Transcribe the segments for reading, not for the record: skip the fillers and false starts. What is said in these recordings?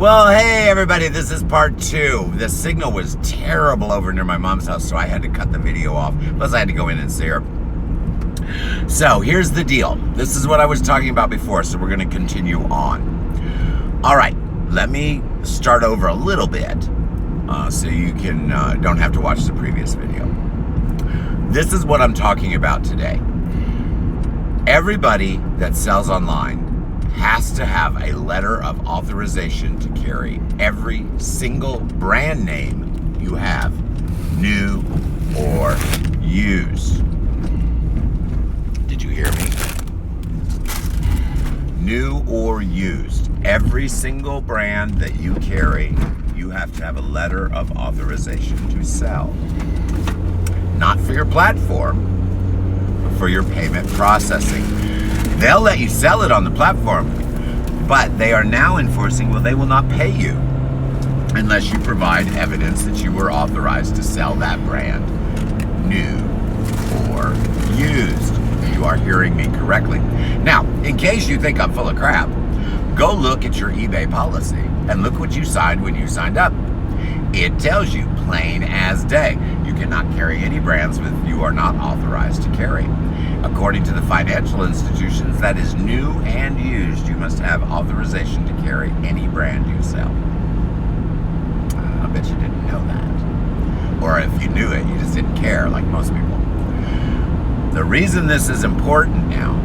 Well, hey everybody, this is part 2. The signal was terrible over near my mom's house, so I had to cut the video off. Plus I had to go in and see her. So here's the deal. This is what I was talking about before, so we're going to continue on. All right, let me start over a little bit so you can don't have to watch the previous video. This is what I'm talking about today. Everybody that sells online has to have a letter of authorization to carry every single brand name you have, new or used. Did you hear me? New or used. Every single brand that you carry, you have to have a letter of authorization to sell. Not for your platform, but for your payment processing. They'll let you sell it on the platform, but they are now enforcing, well, they will not pay you unless you provide evidence that you were authorized to sell that brand, new or used. You are hearing me correctly. Now, in case you think I'm full of crap, go look at your eBay policy and look what you signed when you signed up. It tells you plain as day, you cannot carry any brands that you are not authorized to carry. According to the financial institutions, that is new and used. You must have authorization to carry any brand you sell. I bet you didn't know that. Or if you knew it, you just didn't care, like most people. The reason this is important now,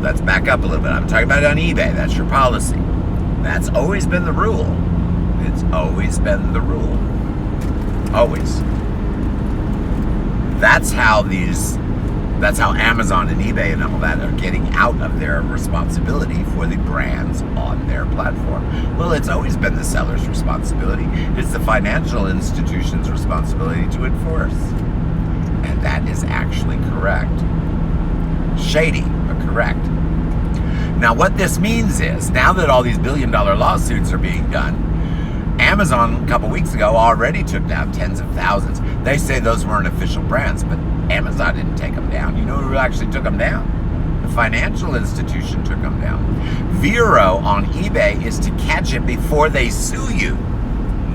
let's back up a little bit. I'm talking about it on eBay. That's your policy. That's always been the rule. It's always been the rule. Always. That's how Amazon and eBay and all that are getting out of their responsibility for the brands on their platform. Well, it's always been the seller's responsibility. It's the financial institution's responsibility to enforce. And that is actually correct. Shady, but correct. Now, what this means is, now that all these billion-dollar lawsuits are being done, Amazon, a couple weeks ago, already took down tens of thousands. They say those weren't official brands, but Amazon didn't take them down. You know who actually took them down? The financial institution took them down. Vero on eBay is to catch it before they sue you.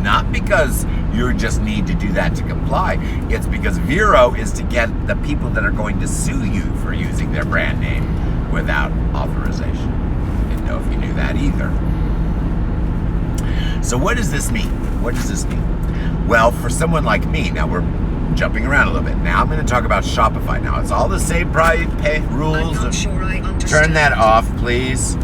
Not because you just need to do that to comply. It's because Vero is to get the people that are going to sue you for using their brand name without authorization. Didn't know if you knew that either. So what does this mean? What does this mean? Well, for someone like me, now we're jumping around a little bit. Now I'm going to talk about Shopify. Now it's all the same pay rules. I'm not sure I understand. Turn that off, please.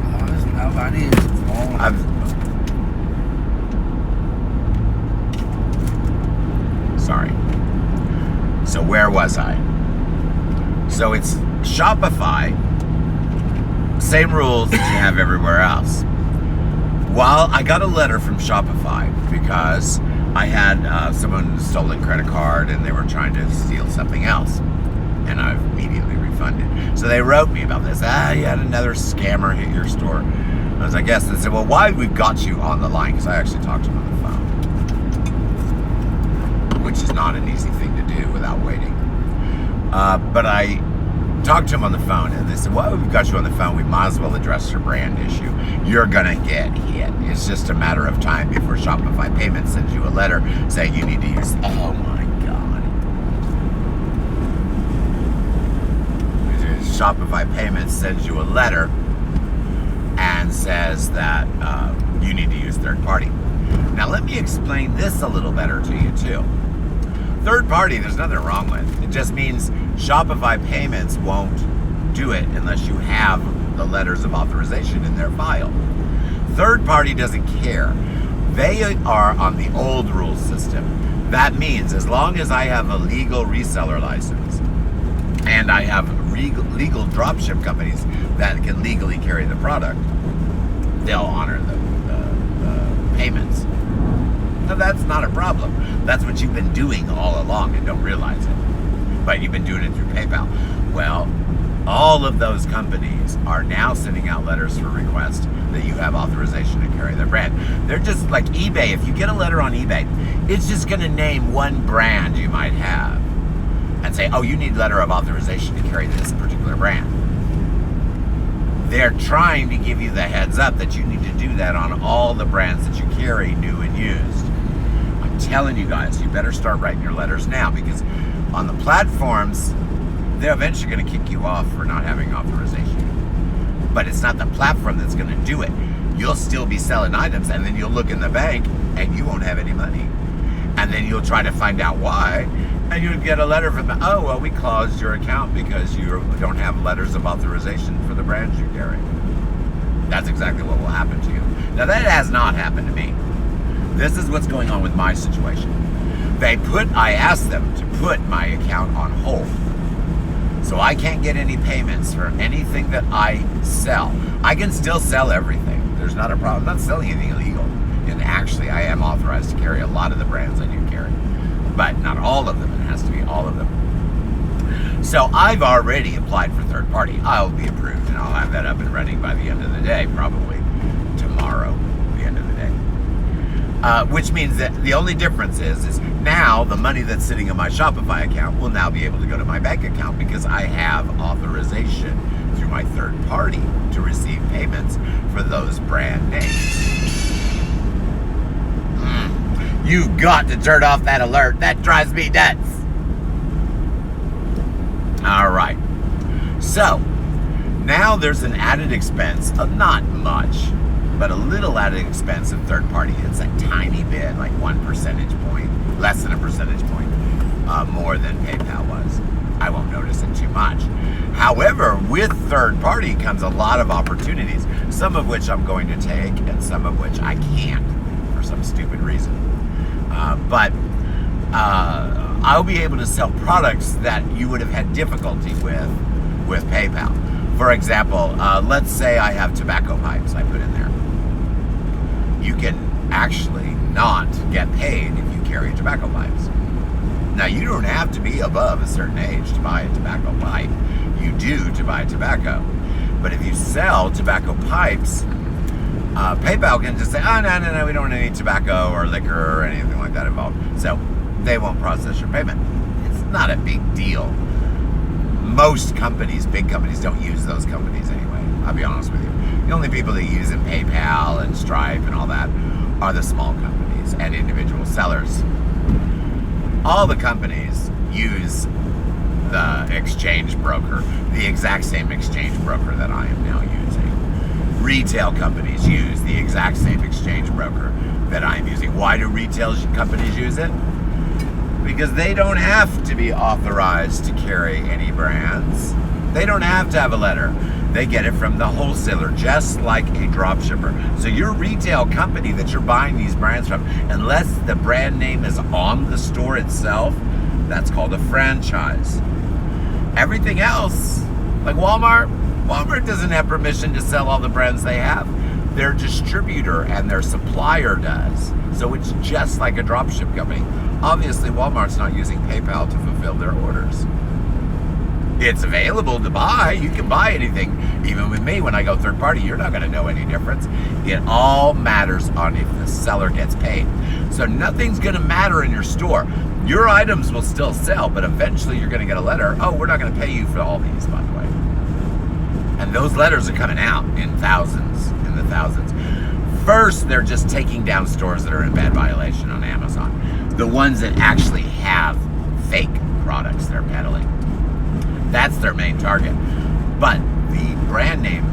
Sorry. So where was I? So it's Shopify, same rules that you have everywhere else. Well, I got a letter from Shopify because I had someone stolen credit card and they were trying to steal something else. And I immediately refunded. So they wrote me about this. You had another scammer hit your store. I was like, yes. They said, well, why we've got you on the line? Because I actually talked to them on the phone. Which is not an easy thing to do without waiting. But I talked to him on the phone and they said, well, we've got you on the phone. We might as well address your brand issue. You're going to get hit. It's just a matter of time before Shopify Payments sends you a letter saying you need to use, oh my God. Shopify Payments sends you a letter and says that you need to use third party. Now let me explain this a little better to you too. Third party, there's nothing wrong with. It just means Shopify Payments won't do it unless you have the letters of authorization in their file. Third party doesn't care. They are on the old rule system. That means as long as I have a legal reseller license and I have legal dropship companies that can legally carry the product, they'll honor the payments. Now that's not a problem. That's what you've been doing all along and don't realize it. But you've been doing it through PayPal. Well, all of those companies are now sending out letters for request that you have authorization to carry their brand. They're just like eBay. If you get a letter on eBay, it's just going to name one brand you might have and say, oh, you need letter of authorization to carry this particular brand. they're trying to give you the heads up that you need to do that on all the brands that you carry, new and used. I'm telling you guys, you better start writing your letters now, because on the platforms, they're eventually going to kick you off for not having authorization. But it's not the platform that's going to do it. You'll still be selling items, and then you'll look in the bank and you won't have any money. And then you'll try to find out why, and you'll get a letter from the, oh, well, we closed your account because you don't have letters of authorization for the brands you carry. That's exactly what will happen to you. Now, that has not happened to me. This is what's going on with my situation. I asked them to put my account on hold. So I can't get any payments for anything that I sell. I can still sell everything. There's not a problem. I'm not selling anything illegal. And actually, I am authorized to carry a lot of the brands I do carry. But not all of them. It has to be all of them. So I've already applied for third party. I'll be approved, and I'll have that up and running by the end of the day, probably tomorrow, the end of the day. Which means that the only difference is now the money that's sitting in my Shopify account will now be able to go to my bank account, because I have authorization through my third party to receive payments for those brand names. You've got to turn off that alert. That drives me nuts. All right. So, now there's an added expense of not much, but a little added expense of third party. It's a tiny bit, like 1 percentage point, less than a percentage point, more than PayPal was. I won't notice it too much. However, with third party comes a lot of opportunities, some of which I'm going to take and some of which I can't for some stupid reason. But I'll be able to sell products that you would have had difficulty with PayPal. For example, let's say I have tobacco pipes I put in there. You can actually not get paid if you carry tobacco pipes. Now, you don't have to be above a certain age to buy a tobacco pipe. You do to buy tobacco. But if you sell tobacco pipes, PayPal can just say, oh, no, we don't want any tobacco or liquor or anything like that involved. So they won't process your payment. It's not a big deal. Most companies, big companies, don't use those companies anyway. I'll be honest with you. The only people that use them, PayPal and Stripe and all that, are the small companies and individual sellers. All the companies use the exchange broker, the exact same exchange broker that I am now using. Retail companies use the exact same exchange broker that I'm using. Why do retail companies use it? Because they don't have to be authorized to carry any brands. They don't have to have a letter. They get it from the wholesaler, just like a drop shipper. So your retail company that you're buying these brands from, unless the brand name is on the store itself, that's called a franchise. Everything else, like Walmart doesn't have permission to sell all the brands they have. Their distributor and their supplier does. So it's just like a dropship company. Obviously, Walmart's not using PayPal to fulfill their orders. It's available to buy. You can buy anything. Even with me, when I go third party, you're not going to know any difference. It all matters on if the seller gets paid. So nothing's going to matter in your store. Your items will still sell, but eventually you're going to get a letter. Oh, we're not going to pay you for all these, by the way. And those letters are coming out in the thousands. First, they're just taking down stores that are in bad violation on Amazon. The ones that actually have fake products they're peddling. That's their main target. But the brand name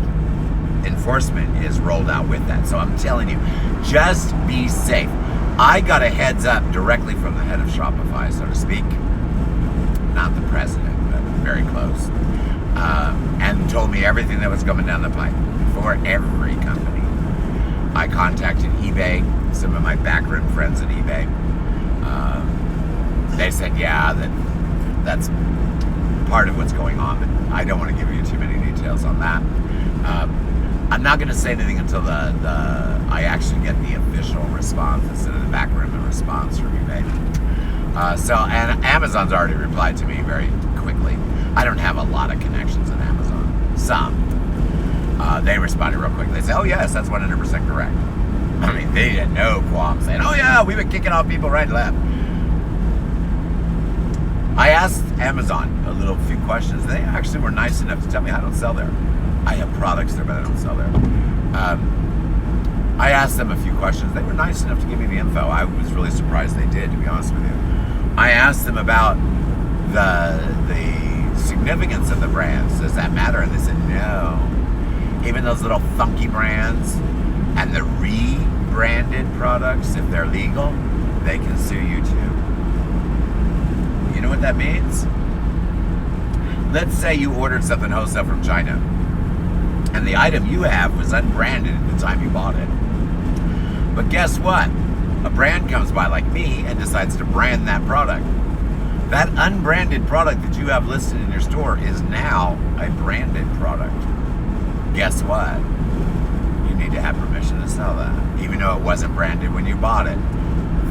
enforcement is rolled out with that. So I'm telling you, just be safe. I got a heads up directly from the head of Shopify, so to speak. Not the president, but very close. And told me everything that was coming down the pipe for every company. I contacted eBay, some of my backroom friends at eBay. They said, yeah, that's part of what's going on, but I don't want to give you too many details on that. I'm not going to say anything until I actually get the official response instead of the backroom response from eBay. And Amazon's already replied to me very quickly. I don't have a lot of connections in Amazon. Some. They responded real quick. They say, oh yes, that's 100% correct. I mean, they had no qualms saying, oh yeah, we've been kicking off people right and left. I asked Amazon a few questions. They actually were nice enough to tell me I don't sell there. I have products there, but I don't sell there. I asked them a few questions. They were nice enough to give me the info. I was really surprised they did, to be honest with you. I asked them about the significance of the brands. Does that matter? And they said no. Even those little funky brands and the rebranded products, if they're legal, they can sue you too. You know what that means? Let's say you ordered something wholesale from China, and the item you have was unbranded at the time you bought it. But guess what? A brand comes by like me and decides to brand that product. That unbranded product that you have listed in your store is now a branded product. Guess what? You need to have permission to sell that, even though it wasn't branded when you bought it.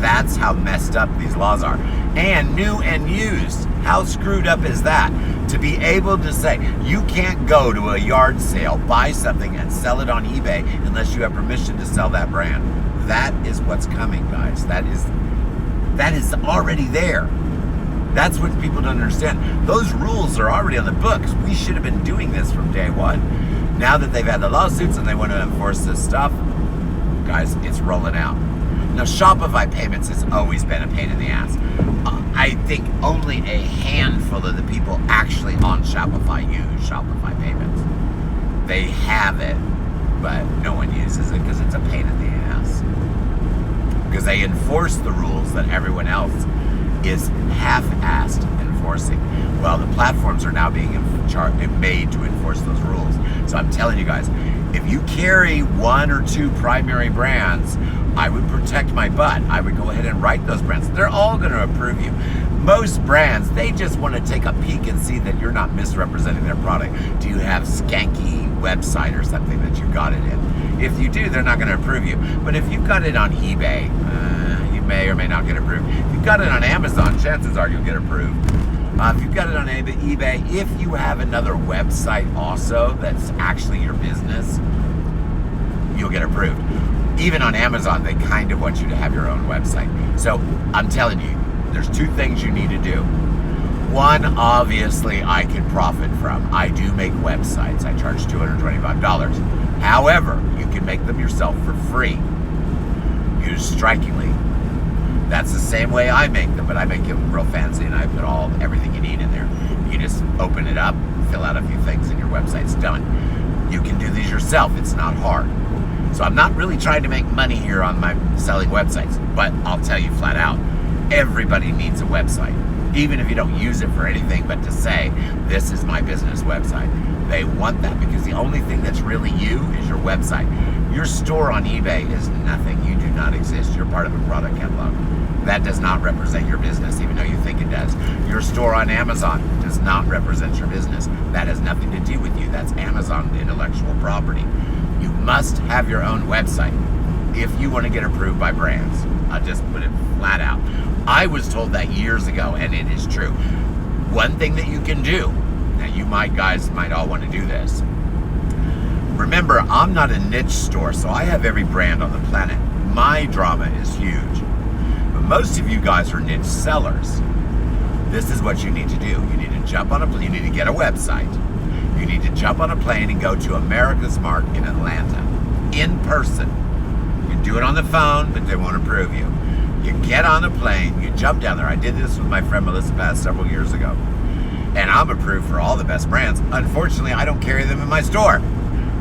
That's how messed up these laws are. And new and used. How screwed up is that? To be able to say, you can't go to a yard sale, buy something, and sell it on eBay unless you have permission to sell that brand. That is what's coming, guys. That is already there. That's what people don't understand. Those rules are already on the books. We should have been doing this from day one. Now that they've had the lawsuits and they want to enforce this stuff, guys, it's rolling out. Now, Shopify payments has always been a pain in the ass. I think only a handful of the people actually on Shopify use Shopify payments. They have it, but no one uses it because it's a pain in the ass. Because they enforce the rules that everyone else is half-assed enforcing. Well, the platforms are now being made to enforce those rules. So I'm telling you guys, if you carry one or two primary brands, I would protect my butt. I would go ahead and write those brands. They're all going to approve you. Most brands, they just want to take a peek and see that you're not misrepresenting their product. Do you have skanky website or something that you got it in? If you do, they're not going to approve you. But if you've got it on eBay, you may or may not get approved. If you've got it on Amazon, chances are you'll get approved. If you've got it on eBay, if you have another website also that's actually your business, you'll get approved. Even on Amazon, they kind of want you to have your own website. So I'm telling you, there's two things you need to do. One, obviously, I can profit from. I do make websites. I charge $225. However, you can make them yourself for free. Use Strikingly. That's the same way I make them, but I make them real fancy and I put everything you need in there. You just open it up, fill out a few things, and your website's done. You can do these yourself. It's not hard. So I'm not really trying to make money here on my selling websites, but I'll tell you flat out, everybody needs a website. Even if you don't use it for anything but to say, this is my business website. They want that because the only thing that's really you is your website. Your store on eBay is nothing. You do not exist. You're part of a product catalog. That does not represent your business, even though you think it does. Your store on Amazon does not represent your business. That has nothing to do with you. That's Amazon intellectual property. You must have your own website if you want to get approved by brands. I'll just put it flat out. I was told that years ago, and it is true. One thing that you can do, now you guys might all want to do this. Remember, I'm not a niche store, so I have every brand on the planet. My drama is huge. But most of you guys are niche sellers. This is what you need to do. You need to jump on a plane. You need to get a website. You need to jump on a plane and go to America's Mart in Atlanta, in person. You can do it on the phone, but they won't approve you. You get on a plane, you jump down there. I did this with my friend Melissa Pass several years ago. And I'm approved for all the best brands. Unfortunately, I don't carry them in my store.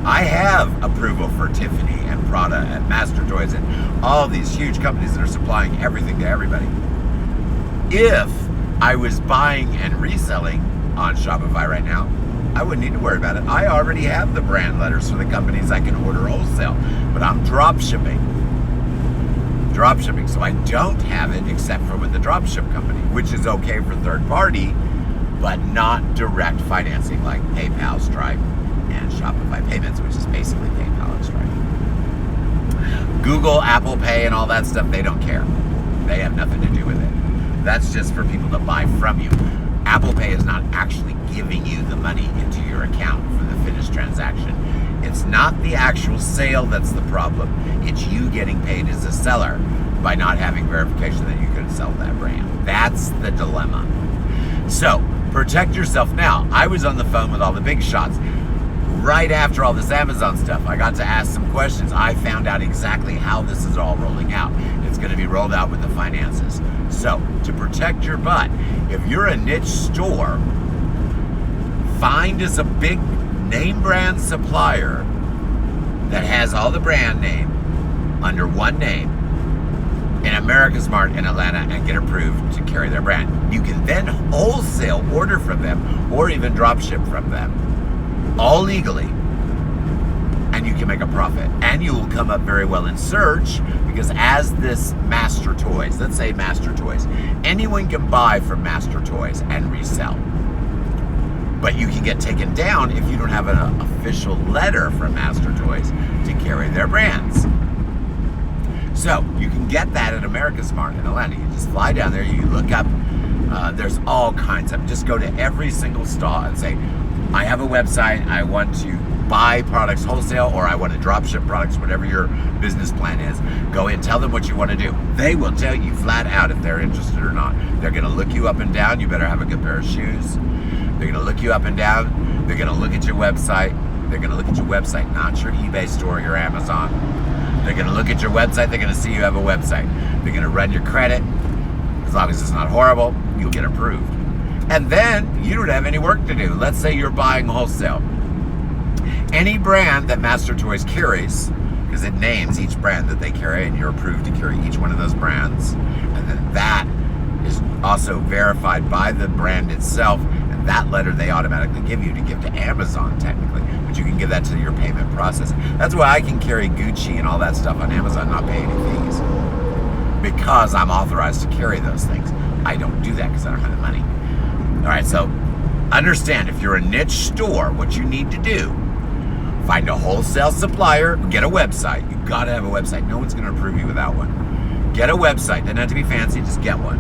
I have approval for Tiffany and Prada and Master Toys and all these huge companies that are supplying everything to everybody. If I was buying and reselling on Shopify right now, I wouldn't need to worry about it. I already have the brand letters for the companies I can order wholesale, but I'm drop shipping. So I don't have it except for with the dropship company, which is okay for third party, but not direct financing like PayPal, Stripe, and Shopify payments, which is basically PayPal and Stripe. Google, Apple Pay, and all that stuff, they don't care. They have nothing to do with it. That's just for people to buy from you. Apple Pay is not actually giving you the money into your account for the finished transaction. It's not the actual sale that's the problem. It's you getting paid as a seller by not having verification that you can sell that brand. That's the dilemma. So, protect yourself now. I was on the phone with all the big shots. right after all this Amazon stuff, I got to ask some questions. I found out exactly how this is all rolling out. It's going to be rolled out with the finances. So, to protect your butt, if you're a niche store, find us a big name brand supplier that has all the brand name under one name in America's Mart in Atlanta and get approved to carry their brand. You can then wholesale order from them or even drop ship from them, all legally, and you can make a profit. And you will come up very well in search, because as this Master Toys, let's say Master Toys, anyone can buy from Master Toys and resell. But you can get taken down if you don't have an official letter from Master Toys to carry their brands. So you can get that at America's Mart in Atlanta. You just fly down there, you look up, there's all kinds of, just go to every single stall and say, I have a website, I want to buy products wholesale, or I want to drop ship products, whatever your business plan is. Go in, tell them what you want to do. They will tell you flat out if they're interested or not. They're going to look you up and down. You better have a good pair of shoes. They're going to look you up and down. They're going to look at your website. They're going to look at your website, not your eBay store or your Amazon. They're going to look at your website. They're going to see you have a website. They're going to run your credit. As long as it's not horrible, you'll get approved. And then you don't have any work to do. Let's say you're buying wholesale. Any brand that Master Toys carries, because it names each brand that they carry, and you're approved to carry each one of those brands, and then that is also verified by the brand itself, and that letter they automatically give you to give to Amazon, technically, but you can give that to your payment processor. That's why I can carry Gucci and all that stuff on Amazon, not pay any fees, because I'm authorized to carry those things. I don't do that because I don't have the money. All right, so understand, if you're a niche store, what you need to do, find a wholesale supplier, get a website. You've got to have a website. No one's going to approve you without one. Get a website. Doesn't have to be fancy, just get one.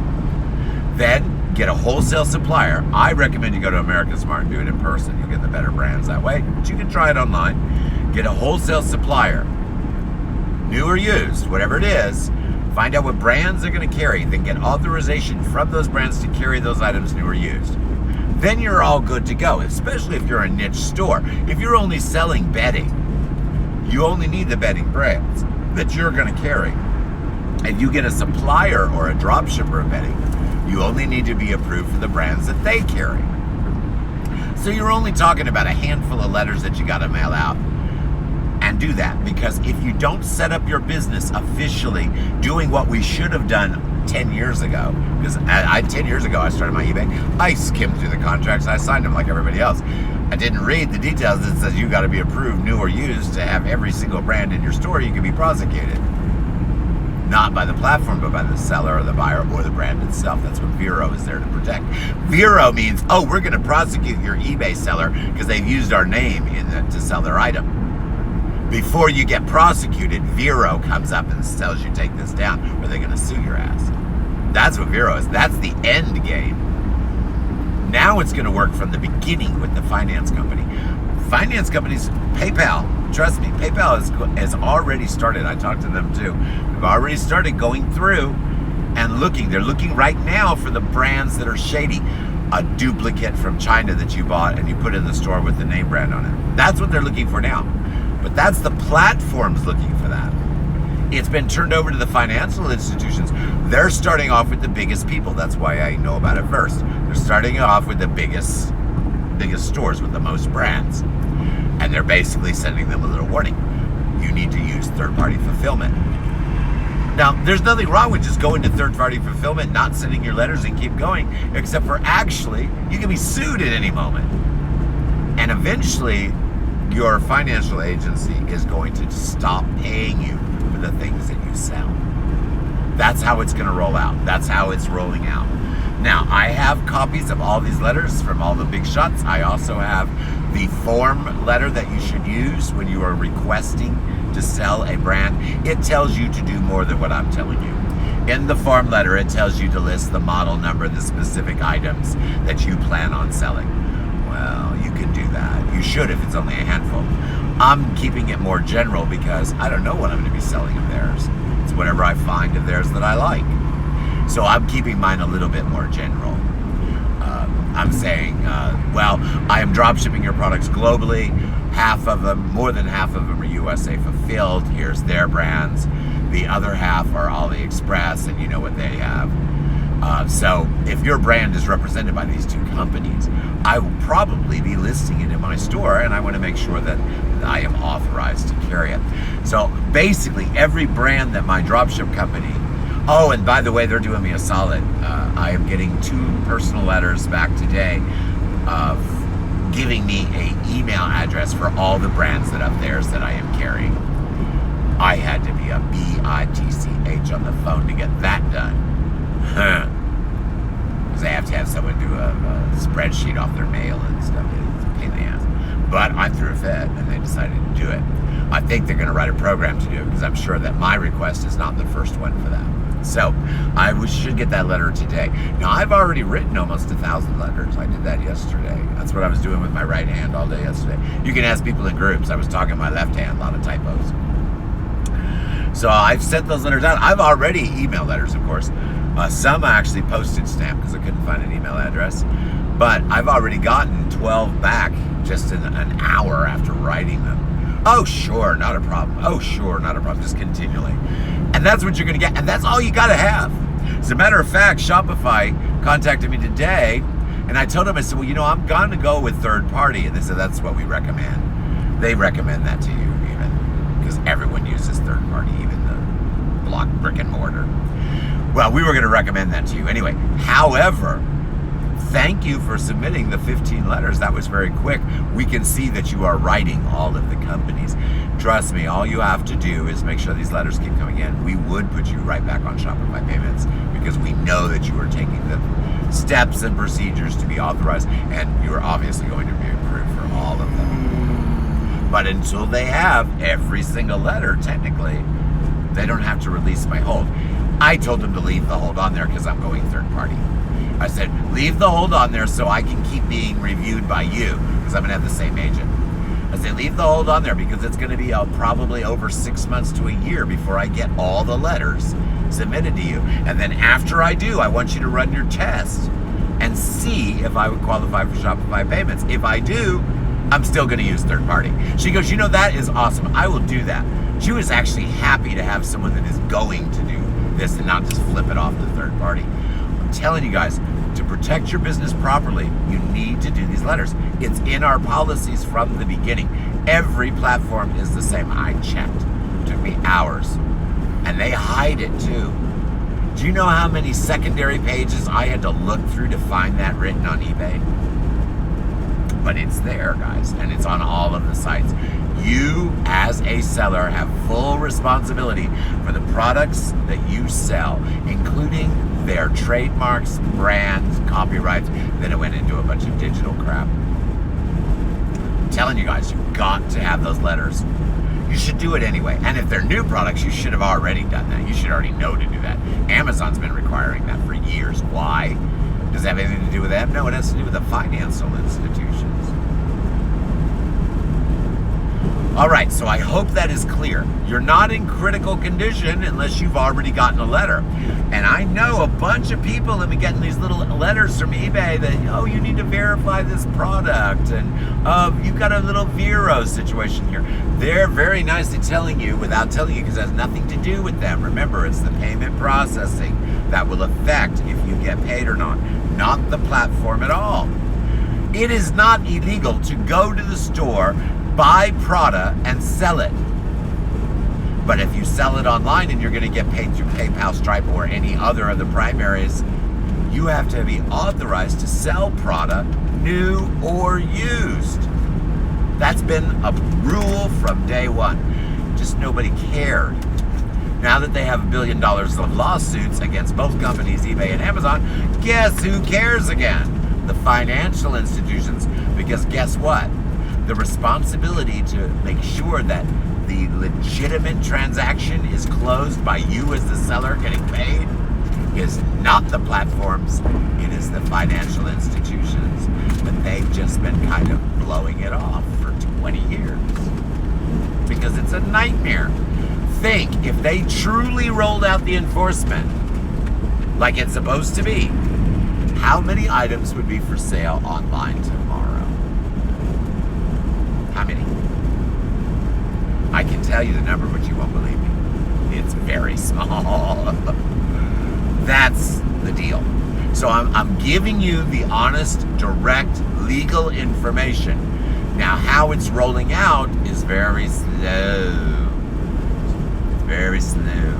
Then get a wholesale supplier. I recommend you go to America's Mart and do it in person. You'll get the better brands that way, but you can try it online. Get a wholesale supplier, new or used, whatever it is. Find out what brands they're going to carry, then get authorization from those brands to carry those items, new or used. Then you're all good to go, especially if you're a niche store. If you're only selling bedding, you only need the bedding brands that you're going to carry. If you get a supplier or a drop shipper of bedding, you only need to be approved for the brands that they carry. So you're only talking about a handful of letters that you got to mail out. And do that, because if you don't set up your business officially doing what we should have done 10 years ago, because 10 years ago I started my eBay, I skimmed through the contracts, I signed them like everybody else. I didn't read the details that says you got to be approved, new or used, to have every single brand in your store. You can be prosecuted. Not by the platform, but by the seller or the buyer or the brand itself. That's what Vero is there to protect. Vero means, oh, we're going to prosecute your eBay seller because they've used our name to sell their item. Before you get prosecuted, Vero comes up and tells you take this down, or they're going to sue your ass. That's what Vero is. That's the end game. Now it's going to work from the beginning with the finance company. Finance companies, PayPal, trust me, PayPal has already started. I talked to them too. They've already started going through and looking. They're looking right now for the brands that are shady. A duplicate from China that you bought and you put in the store with the name brand on it. That's what they're looking for now. But that's the platforms looking for that. It's been turned over to the financial institutions. They're starting off with the biggest people. That's why I know about it first. They're starting off with the biggest stores with the most brands. And they're basically sending them a little warning. You need to use third-party fulfillment. Now, there's nothing wrong with just going to third-party fulfillment, not sending your letters and keep going, except for actually, you can be sued at any moment. And eventually, your financial agency is going to stop paying you for the things that you sell. That's how it's going to roll out. That's how it's rolling out. Now, I have copies of all these letters from all the big shots. I also have the form letter that you should use when you are requesting to sell a brand. It tells you to do more than what I'm telling you. In the form letter, it tells you to list the model number, the specific items that you plan on selling. Well, you can do that. You should if it's only a handful. I'm keeping it more general because I don't know what I'm going to be selling of theirs. It's whatever I find of theirs that I like. So I'm keeping mine a little bit more general. I'm saying, well, I am drop shipping your products globally. half of them, more than half of them are USA fulfilled. Here's their brands. The other half are AliExpress, and you know what they have. So if your brand is represented by these two companies, I will probably be listing it in my store, and I want to make sure that I am authorized to carry it. So basically every brand that my dropship company, oh, and by the way, they're doing me a solid. I am getting 2 personal letters back today of giving me an email address for all the brands that of theirs that I am carrying. I had to be a bitch on the phone to get that done. Because they have to have someone do a spreadsheet off their mail and stuff. It's a pain in the ass. But I threw a fit, and they decided to do it. I think they're going to write a program to do it, because I'm sure that my request is not the first one for that. So we should get that letter today. Now, I've already written almost 1,000 letters. I did that yesterday. That's what I was doing with my right hand all day yesterday. You can ask people in groups. I was talking my left hand, a lot of typos. So I've sent those letters out. I've already emailed letters, of course. Some I actually postage stamp because I couldn't find an email address. But I've already gotten 12 back just in an hour after writing them. Oh, sure, not a problem. Oh, sure, not a problem. Just continually. And that's what you're going to get. And that's all you got to have. As a matter of fact, Shopify contacted me today. And I told them, I said, well, you know, I'm going to go with third party. And they said, that's what we recommend. They recommend that to you even. Because everyone uses third party, even the block brick and mortar. Well, we were going to recommend that to you anyway. However, thank you for submitting the 15 letters. That was very quick. We can see that you are writing all of the companies. Trust me, all you have to do is make sure these letters keep coming in. We would put you right back on Shopify payments because we know that you are taking the steps and procedures to be authorized, and you are obviously going to be approved for all of them. But until they have every single letter, technically, they don't have to release my hold. I told them to leave the hold on there because I'm going third party. I said, leave the hold on there so I can keep being reviewed by you, because I'm going to have the same agent. I said, leave the hold on there because it's going to be probably over 6 months to a year before I get all the letters submitted to you. And then after I do, I want you to run your test and see if I would qualify for Shopify payments. If I do, I'm still going to use third party. She goes, you know, that is awesome. I will do that. She was actually happy to have someone that is going to do this and not just flip it off to third party. I'm telling you guys, to protect your business properly, you need to do these letters. It's in our policies from the beginning. Every platform is the same. I checked. It took me hours. And they hide it too. Do you know how many secondary pages I had to look through to find that written on eBay? But it's there, guys, and it's on all of the sites. You, as a seller, have full responsibility for the products that you sell, including their trademarks, brands, copyrights. Then it went into a bunch of digital crap. I'm telling you guys, you've got to have those letters. You should do it anyway. And if they're new products, you should have already done that. You should already know to do that. Amazon's been requiring that for years. Why? Does it have anything to do with them? No, it has to do with the financial institutions. All right, so I hope that is clear. You're not in critical condition unless you've already gotten a letter. And I know a bunch of people have been getting these little letters from eBay that, oh, you need to verify this product, and you've got a little Vero situation here. They're very nicely telling you, without telling you, because it has nothing to do with them. Remember, it's the payment processing that will affect if you get paid or not the platform at all. It is not illegal to go to the store, buy Prada, and sell it. But if you sell it online and you're going to get paid through PayPal, Stripe, or any other of the primaries, you have to be authorized to sell Prada, new or used. That's been a rule from day one. Just nobody cared. Now that they have $1 billion of lawsuits against both companies, eBay and Amazon, guess who cares again? The financial institutions. Because guess what? The responsibility to make sure that the legitimate transaction is closed by you as the seller getting paid is not the platforms, it is the financial institutions. But they've just been kind of blowing it off for 20 years because it's a nightmare. Think, if they truly rolled out the enforcement like it's supposed to be, how many items would be for sale online tomorrow? How many? I can tell you the number, but you won't believe me. It's very small. That's the deal. So I'm giving you the honest, direct, legal information. Now, how it's rolling out is very slow. It's very slow.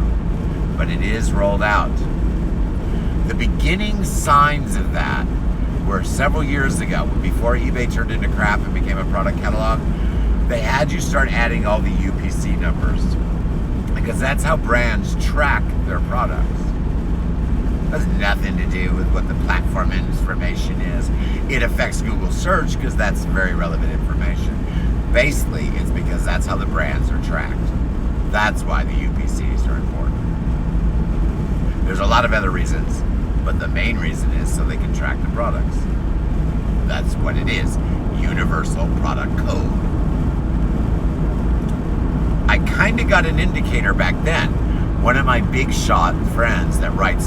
But it is rolled out. The beginning signs of that were several years ago, before eBay turned into crap and became a product catalog. They had you start adding all the UPC numbers, because that's how brands track their products. It has nothing to do with what the platform information is. It affects Google search because that's very relevant information. Basically, it's because that's how the brands are tracked. That's why the UPCs are important. There's a lot of other reasons, but the main reason is so they can track the products. That's what it is. Universal product code. I kind of got an indicator back then. One of my big shot friends that writes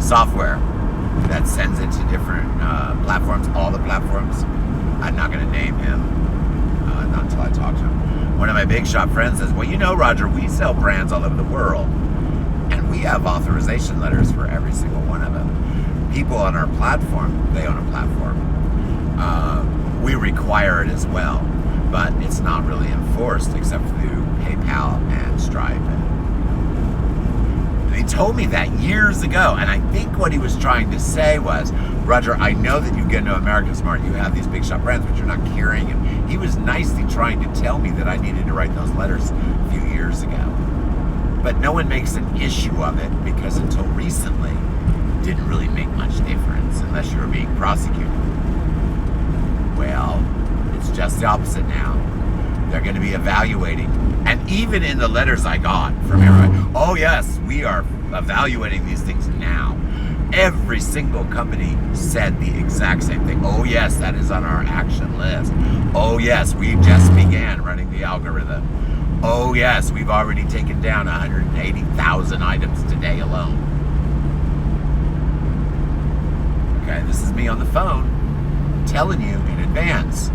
software that sends it to different platforms, all the platforms. I'm not going to name him, not until I talk to him. One of my big shot friends says, well, you know, Roger, we sell brands all over the world, and we have authorization letters for every single one of them. People on our platform, they own a platform. We require it as well, but it's not really enforced except through PayPal and Stripe. And he told me that years ago, and I think what he was trying to say was, Roger, I know that you get into American Smart, you have these big shop brands, but you're not carrying them. He was nicely trying to tell me that I needed to write those letters a few years ago. But no one makes an issue of it because until recently, it didn't really make much difference unless you were being prosecuted. Well, it's just the opposite now. They're going to be evaluating. And even in the letters I got from everybody, oh yes, we are evaluating these things now. Every single company said the exact same thing. Oh yes, that is on our action list. Oh yes, we just began running the algorithm. Oh yes, we've already taken down 180,000 items today alone. Okay, this is me on the phone telling you in advance.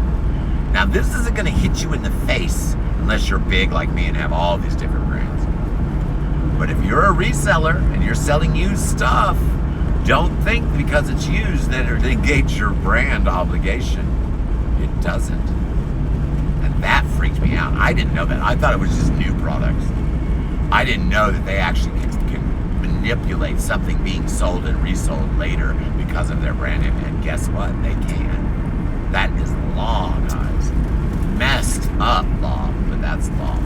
Now this isn't going to hit you in the face unless you're big like me and have all these different brands. But if you're a reseller and you're selling used stuff, don't think because it's used that it negates your brand obligation. It doesn't. And that freaked me out. I didn't know that. I thought it was just new products. I didn't know that they actually can manipulate something being sold and resold later because of their brand name. And guess what? They can. That is law, guys. Messed up law, but that's law.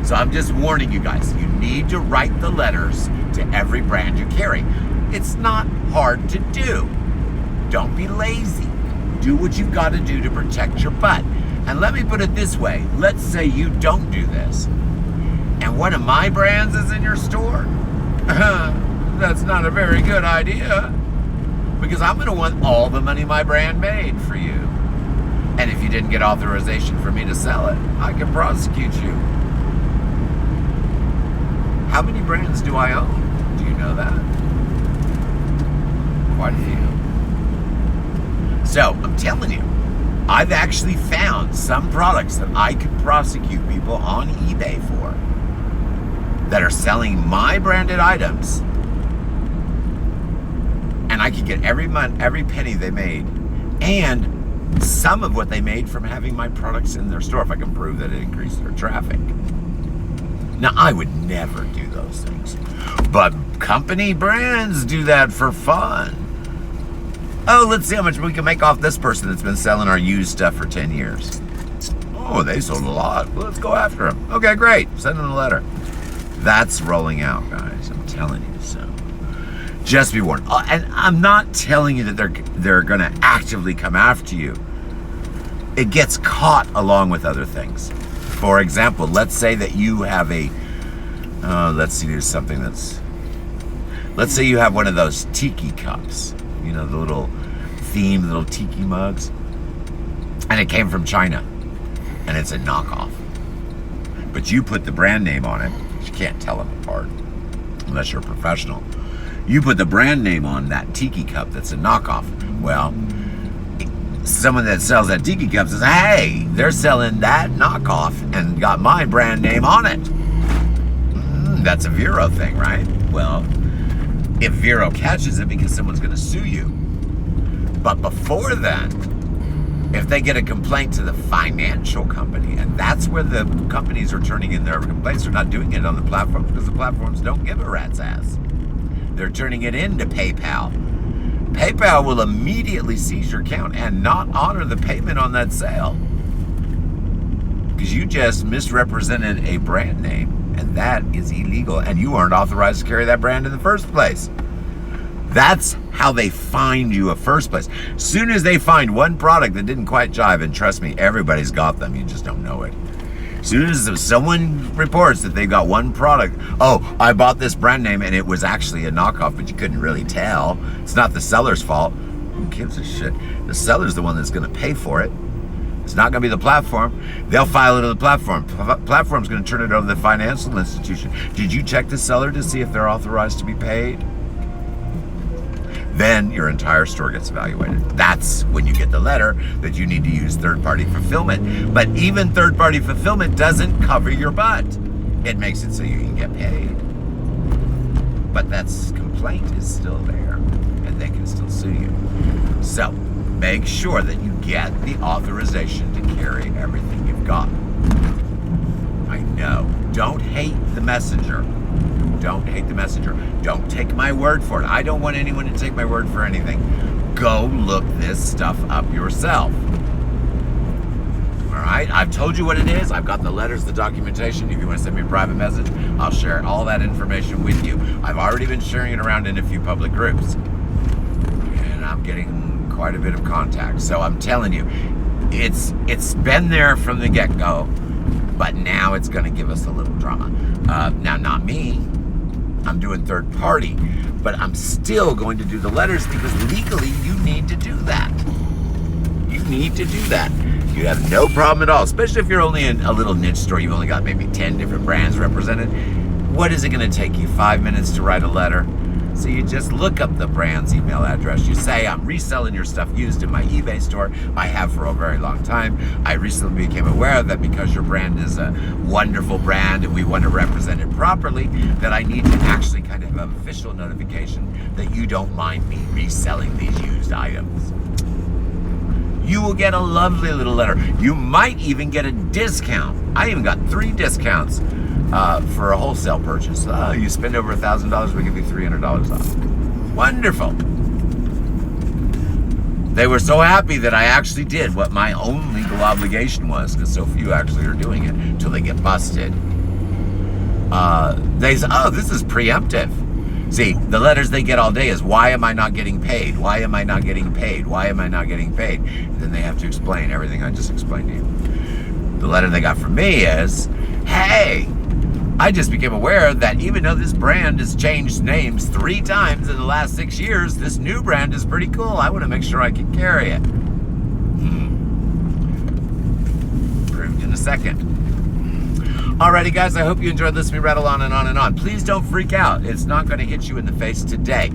So I'm just warning you guys, you need to write the letters to every brand you carry. It's not hard to do. Don't be lazy. Do what you've got to do to protect your butt. And let me put it this way. Let's say you don't do this, and one of my brands is in your store. That's not a very good idea, because I'm going to want all the money my brand made for you. And if you didn't get authorization for me to sell it, I can prosecute you. How many brands do I own? Do you know that? Quite a few. So, I'm telling you, I've actually found some products that I could prosecute people on eBay for that are selling my branded items, and I could get every month, every penny they made, and some of what they made from having my products in their store if I can prove that it increased their traffic. Now, I would never do those things, but company brands do that for fun. Oh, let's see how much we can make off this person that's been selling our used stuff for 10 years. Oh, they sold a lot. Let's go after them. Okay, great. Send them a letter. That's rolling out, guys. I'm telling you so. Just be warned. And I'm not telling you that they're going to actively come after you. It gets caught along with other things. For example, let's say that you have a, let's say you have one of those tiki cups, you know, the little themed little tiki mugs, and it came from China, and it's a knockoff. But you put the brand name on it. You can't tell them apart unless you're a professional. You put the brand name on that tiki cup that's a knockoff. Well, someone that sells that tiki cup says, hey, they're selling that knockoff and got my brand name on it. That's a Vero thing, right? Well, if Vero catches it, because someone's going to sue you. But before then, if they get a complaint to the financial company, and that's where the companies are turning in their complaints, they're not doing it on the platforms because the platforms don't give a rat's ass. They're turning it into PayPal. PayPal will immediately seize your account and not honor the payment on that sale because you just misrepresented a brand name. And that is illegal, and you aren't authorized to carry that brand in the first place. That's how they find you in the first place. As soon as they find one product that didn't quite jive, and trust me, everybody's got them, you just don't know it. As soon as someone reports that they've got one product, oh, I bought this brand name and it was actually a knockoff, but you couldn't really tell. It's not the seller's fault. Who gives a shit? The seller's the one that's going to pay for it. It's not going to be the platform. They'll file it to the platform. Platform's going to turn it over to the financial institution. Did you check the seller to see if they're authorized to be paid? Then your entire store gets evaluated. That's when you get the letter that you need to use third-party fulfillment. But even third-party fulfillment doesn't cover your butt. It makes it so you can get paid. But that complaint is still there, and they can still sue you. So, make sure that you get the authorization to carry everything you've got. I know. Don't hate the messenger. Don't hate the messenger. Don't take my word for it. I don't want anyone to take my word for anything. Go look this stuff up yourself. All right? I've told you what it is. I've got the letters, the documentation. If you want to send me a private message, I'll share all that information with you. I've already been sharing it around in a few public groups. And I'm getting quite a bit of contact. So I'm telling you, it's been there from the get-go, but now it's going to give us a little drama. Now, not me. I'm doing third party, but I'm still going to do the letters because legally you need to do that. You need to do that. You have no problem at all, especially if you're only in a little niche store. You've only got maybe 10 different brands represented. What is it going to take you? 5 minutes to write a letter? So you just look up the brand's email address. You say, I'm reselling your stuff used in my eBay store. I have for a very long time. I recently became aware of that because your brand is a wonderful brand and we want to represent it properly, that I need to actually kind of have an official notification that you don't mind me reselling these used items. You will get a lovely little letter. You might even get a discount. I even got 3 discounts. For a wholesale purchase. You spend over $1,000, we give you $300 off. Wonderful. They were so happy that I actually did what my own legal obligation was, because so few actually are doing it until they get busted. They say, oh, this is preemptive. See, the letters they get all day is, why am I not getting paid? Why am I not getting paid? Why am I not getting paid? And then they have to explain everything I just explained to you. The letter they got from me is, hey, I just became aware that even though this brand has changed names 3 times in the last 6 years, this new brand is pretty cool. I want to make sure I can carry it. Proved in a second. Alrighty guys, I hope you enjoyed listening to me rattle on and on and on. Please don't freak out. It's not going to hit you in the face today.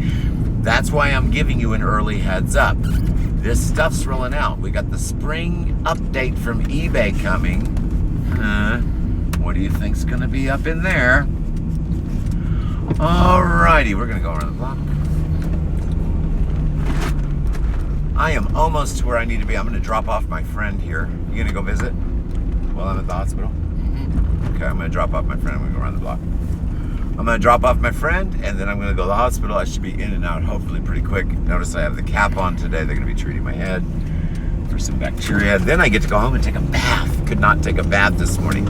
That's why I'm giving you an early heads up. This stuff's rolling out. We got the spring update from eBay coming. What do you think's going to be up in there? Alrighty, we're going to go around the block. I am almost to where I need to be. I'm going to drop off my friend here. You going to go visit while I'm at the hospital? Okay, I'm going to drop off my friend. I'm going to go around the block. I'm going to drop off my friend, and then I'm going to go to the hospital. I should be in and out hopefully pretty quick. Notice I have the cap on today. They're going to be treating my head for some bacteria. Then I get to go home and take a bath. Could not take a bath this morning.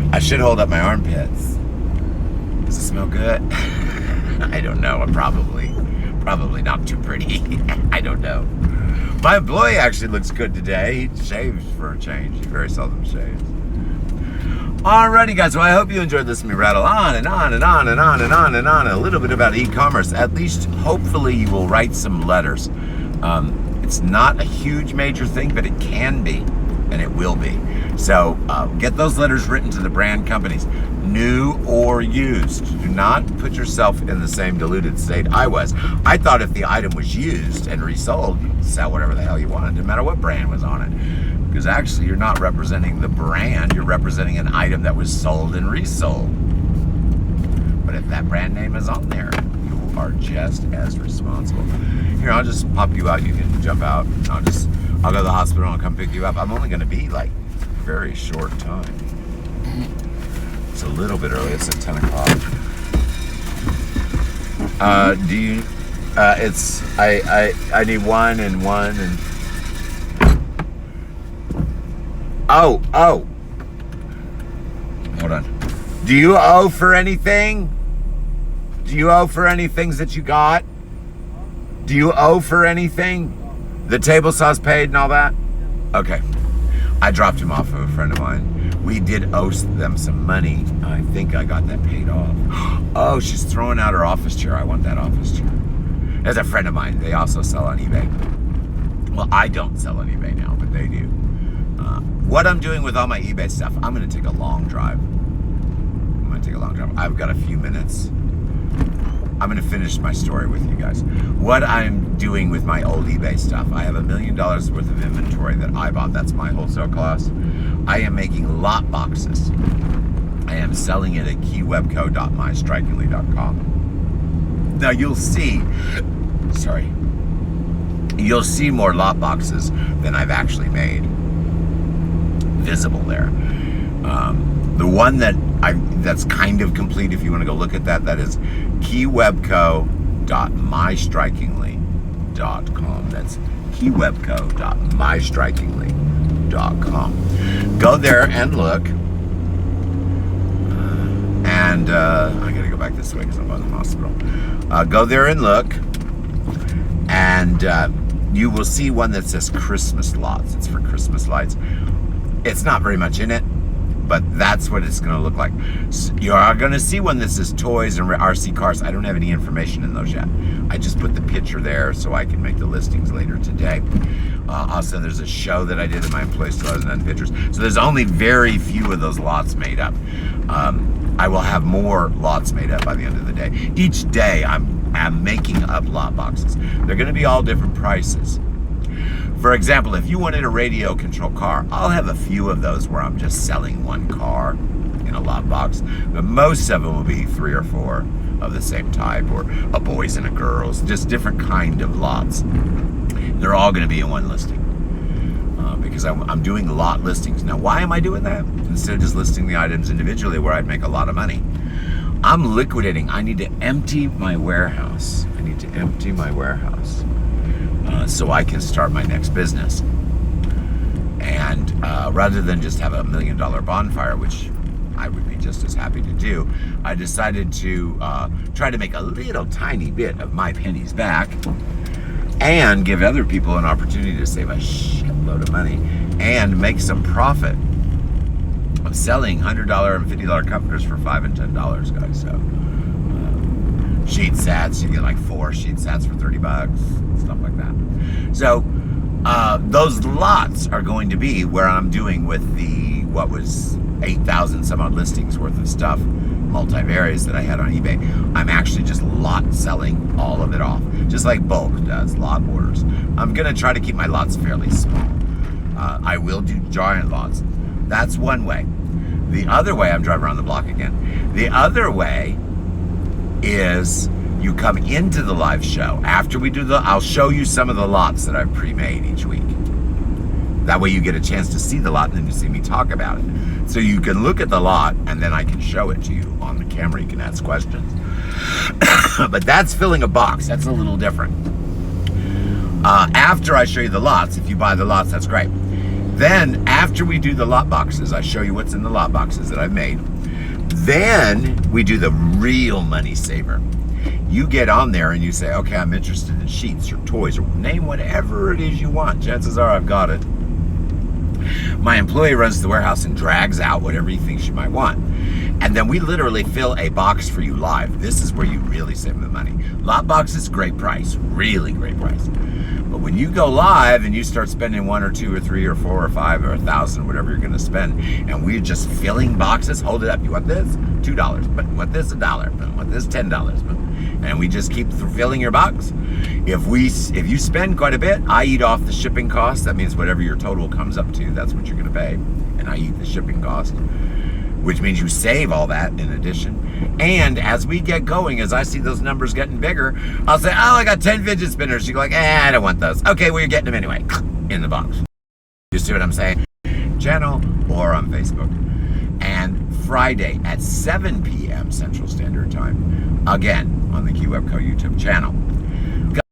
I should hold up my armpits. Does it smell good? I don't know. Probably not too pretty. I don't know. My employee actually looks good today. He shaves for a change. He very seldom shaves. Alrighty guys, well I hope you enjoyed listening to me rattle on and on and on and on and on and on a little bit about e-commerce. At least hopefully you will write some letters. It's not a huge major thing, but it can be. and it will be. So get those letters written to the brand companies, new or used. Do not put yourself in the same deluded state I was. I thought if the item was used and resold, you could sell whatever the hell you wanted, no matter what brand was on it. Because actually, you're not representing the brand, you're representing an item that was sold and resold. But if that brand name is on there, you are just as responsible. Here, I'll just pop you out. You can jump out. I'll go to the hospital and I'll come pick you up. I'm only going to be like a very short time. It's a little bit early. It's at 10 o'clock. I need one and one and... Oh. Hold on. Do you owe for anything? Do you owe for any things that you got? Do you owe for anything? The table saw's paid and all that? Okay. I dropped him off of a friend of mine. We did owe them some money. I think I got that paid off. Oh, she's throwing out her office chair. I want that office chair. There's a friend of mine. They also sell on eBay. Well, I don't sell on eBay now, but they do. What I'm doing with all my eBay stuff, I'm going to take a long drive. I've got a few minutes. I'm going to finish my story with you guys. What I'm doing with my old eBay stuff, I have $1 million worth of inventory that I bought. That's my wholesale cost. I am making lot boxes. I am selling it at keywebco.mystrikingly.com. Now you'll see more lot boxes than I've actually made visible there. The one that's kind of complete, if you want to go look at that is keywebco.mystrikingly.com. That's keywebco.mystrikingly.com. Go there and look. And I gotta go back this way because I'm going to the hospital. Go there and look, and you will see one that says Christmas lots. It's for Christmas lights. It's not very much in it, but that's what it's going to look like. So you are going to see one that says toys and RC cars. I don't have any information in those yet. I just put the picture there so I can make the listings later today. Also, there's a show that I did in my employee still hasn't done pictures. So there's only very few of those lots made up. I will have more lots made up by the end of the day. Each day, I'm making up lot boxes. They're going to be all different prices. For example, if you wanted a radio control car, I'll have a few of those where I'm just selling one car in a lot box. But most of them will be 3 or 4 of the same type, or a boys and a girls, just different kind of lots. They're all going to be in one listing because I'm doing lot listings. Now, why am I doing that? Instead of just listing the items individually where I'd make a lot of money. I'm liquidating. I need to empty my warehouse. So I can start my next business. And rather than just have $1 million bonfire, which I would be just as happy to do, I decided to try to make a little tiny bit of my pennies back and give other people an opportunity to save a shitload of money and make some profit of selling $100 and $50 comforters for $5 and $10, guys. So sheet sets, you get like 4 sheet sets for $30, stuff like that. So those lots are going to be where I'm doing with the what was 8,000 some odd listings worth of stuff, multivariates that I had on eBay. I'm actually just lot selling all of it off, just like bulk does, lot orders. I'm gonna try to keep my lots fairly small. I will do giant lots. That's one way. The other way, I'm driving around the block again. The other way is you come into the live show. After we do I'll show you some of the lots that I've pre-made each week. That way you get a chance to see the lot and then you see me talk about it. So you can look at the lot and then I can show it to you on the camera. You can ask questions. But that's filling a box. That's a little different. After I show you the lots, if you buy the lots, that's great. Then after we do the lot boxes, I show you what's in the lot boxes that I've made. Then we do the real money saver. You get on there and you say, okay, I'm interested in sheets or toys or name whatever it is you want. Chances are I've got it. My employee runs the warehouse and drags out whatever he thinks you might want. And then we literally fill a box for you live. This is where you really save the money. Lot boxes, great price, really great price. But when you go live and you start spending 1 or 2 or 3 or 4 or 5 or 1,000, whatever you're gonna spend, and we're just filling boxes, hold it up. You want this? $2. But you want this? $1. But you want this? $10. And we just keep filling your box. If you spend quite a bit, I eat off the shipping cost. That means whatever your total comes up to, that's what you're gonna pay. And I eat the shipping cost, which means you save all that in addition. And as we get going, as I see those numbers getting bigger, I'll say, oh, I got 10 fidget spinners. You go like, I don't want those. Okay, well, you're getting them anyway, in the box. You see what I'm saying? Channel or on Facebook. And Friday at 7 p.m. Central Standard Time, again, on the QWebCo YouTube channel.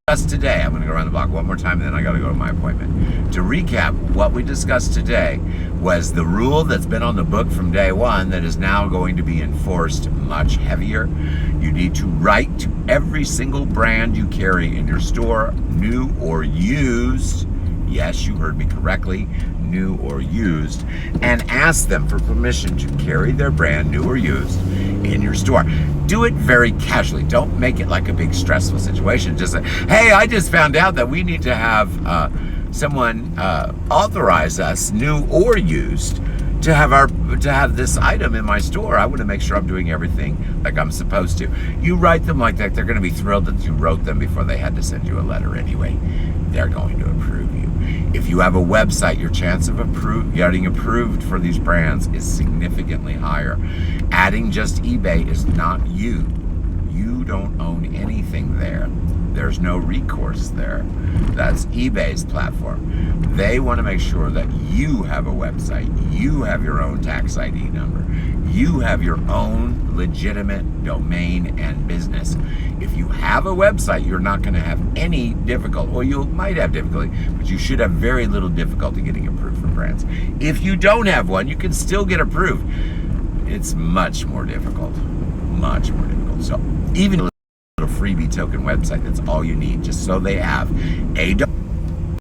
Discussed today, I'm going to go around the block one more time, and then I got to go to my appointment. To recap, what we discussed today was the rule that's been on the book from day one that is now going to be enforced much heavier. You need to write to every single brand you carry in your store, new or used. Yes, you heard me correctly, new or used, and ask them for permission to carry their brand, new or used, in your store. Do it very casually. Don't make it like a big stressful situation. Just say, hey, I just found out that we need to have someone authorize us, new or used, to have this item in my store. I want to make sure I'm doing everything like I'm supposed to. You write them like that, they're going to be thrilled that you wrote them before they had to send you a letter anyway. They're going to approve you. If you have a website, your chance of getting approved for these brands is significantly higher. Adding just eBay is not you. You don't own anything there. There's no recourse there. That's eBay's platform. They want to make sure that you have a website, you have your own tax ID number, you have your own legitimate domain and business. If you have a website, you're not going to have any difficulty, or you might have difficulty, but you should have very little difficulty getting approved from brands. If you don't have one, you can still get approved. It's much more difficult, much more difficult. So even a little freebie token website, that's all you need, just so they have a